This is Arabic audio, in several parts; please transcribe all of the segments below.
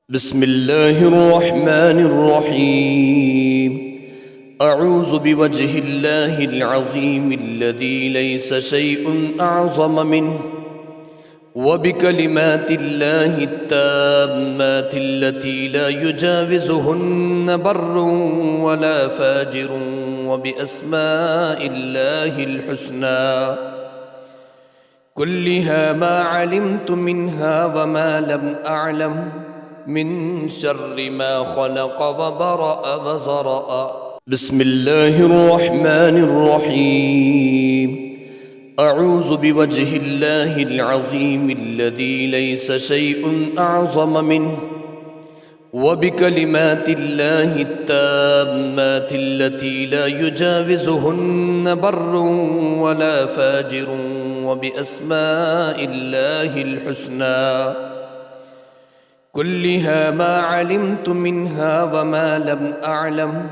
بسم الله الرحمن الرحيم. أعوذ بوجه الله العظيم الذي ليس شيء أعظم منه، وبكلمات الله التامات التي لا يجاوزهن بر ولا فاجر، وبأسماء الله الحسنى كلها ما علمت منها وما لم أعلم، من شر ما خلق وبرأ وزرأ. بسم الله الرحمن الرحيم. أعوذ بوجه الله العظيم الذي ليس شيء أعظم منه، وبكلمات الله التامات التي لا يجاوزهن بر ولا فاجر، وبأسماء الله الحسنى كلها ما علمت منها وما لم أعلم،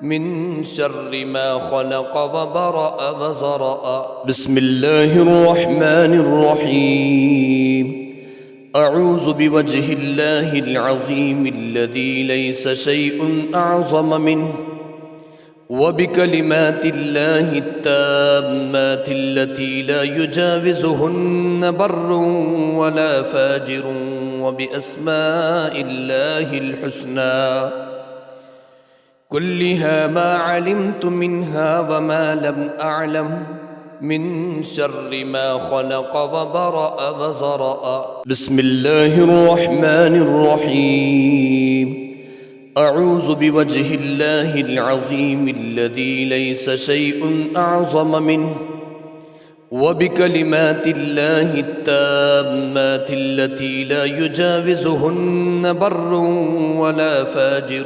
من شر ما خلق وبرأ وزرأ. بسم الله الرحمن الرحيم. أعوذ بوجه الله العظيم الذي ليس شيء أعظم منه، وبكلمات الله التامات التي لا يجاوزهن بر ولا فاجر، وبأسماء الله الحسنى كلها ما علمت منها وما لم أعلم، من شر ما خلق وبرأ وزرأ. بسم الله الرحمن الرحيم. أعوذ بوجه الله العظيم الذي ليس شيء أعظم منه، وبكلمات الله التامات التي لا يجاوزهن بر ولا فاجر،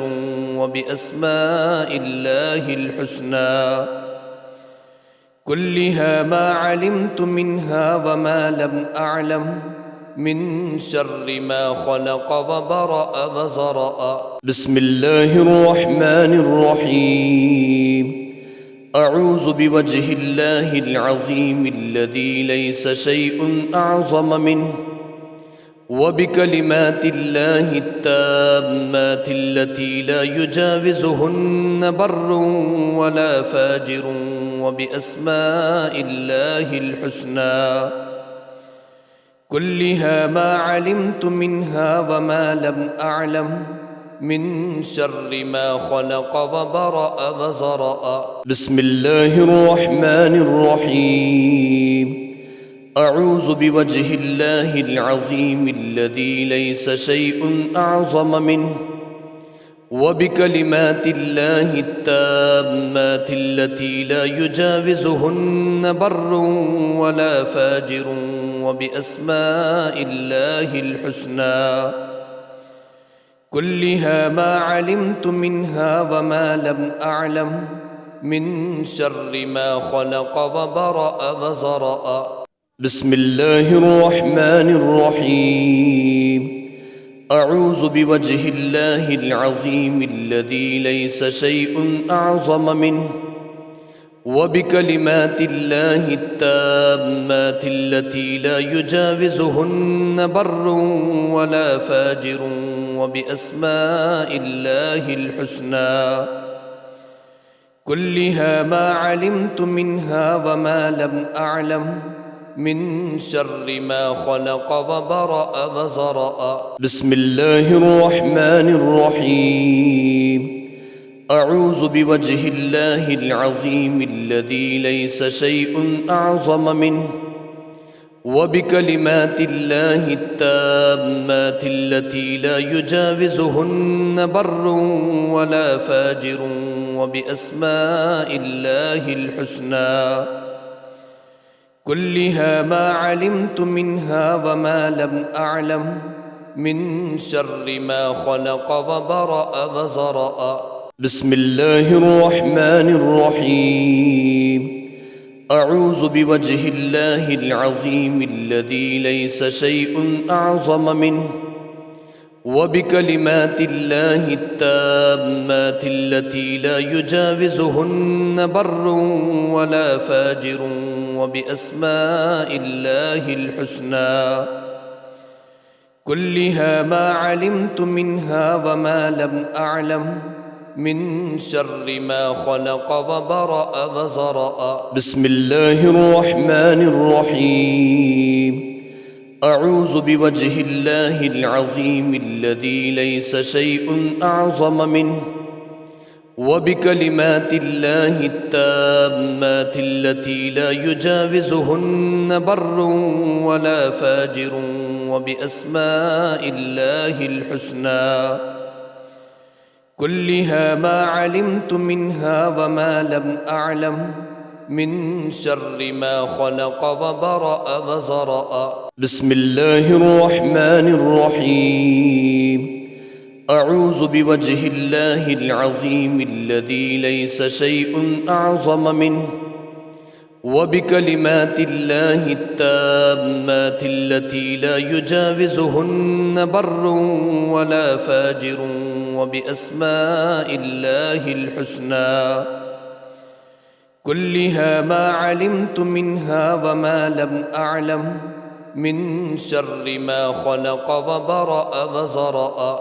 وبأسماء الله الحسنى كلها ما علمت منها وما لم أعلم، من شر ما خلق وبرأ وزرأ. بسم الله الرحمن الرحيم. أعوذ بوجه الله العظيم الذي ليس شيء أعظم منه، وبكلمات الله التامات التي لا يجاوزهن بر ولا فاجر، وبأسماء الله الحسنى كلها ما علمت منها وما لم أعلم، من شر ما خلق وبرأ وزرأ. بسم الله الرحمن الرحيم. أعوذ بوجه الله العظيم الذي ليس شيء أعظم منه، وبكلمات الله التامات التي لا يجاوزهن بر ولا فاجر، وبأسماء الله الحسنى كلها ما علمت منها وما لم أعلم، من شر ما خلق وبرأ وزرأ. بسم الله الرحمن الرحيم. أعوذ بوجه الله العظيم الذي ليس شيء أعظم منه، وبكلمات الله التامات التي لا يجاوزهن بر ولا فاجر، وبأسماء الله الحسنى كلها ما علمت منها وما لم أعلم، من شر ما خلق وبرأ وزرأ. بسم الله الرحمن الرحيم. أعوذ بوجه الله العظيم الذي ليس شيء أعظم منه، وبكلمات الله التامات التي لا يجاوزهن بر ولا فاجر، وبأسماء الله الحسنى كلها ما علمت منها وما لم أعلم، من شر ما خلق وبرأ وزرأ. بسم الله الرحمن الرحيم. أعوذ بوجه الله العظيم الذي ليس شيء أعظم منه، وبكلمات الله التامات التي لا يجاوزهن بر ولا فاجر، وبأسماء الله الحسنى كلها ما علمت منها وما لم أعلم من شر ما خلق وبرأ وزرأ. بسم الله الرحمن الرحيم. أعوذ بوجه الله العظيم الذي ليس شيء أعظم منه، وبكلمات الله التامات التي لا يجاوزهن بر ولا فاجر، وبأسماء الله الحسنى كلها ما علمت منها وما لم أعلم من شر ما خلق وبرأ وزرأ. بسم الله الرحمن الرحيم. أعوذ بوجه الله العظيم الذي ليس شيء أعظم منه، وبكلمات الله التامات التي لا يجاوزهن بر ولا فاجر، وبأسماء الله الحسنى كلها ما علمت منها وما لم أعلم من شر ما خلق وبرأ وزرأ.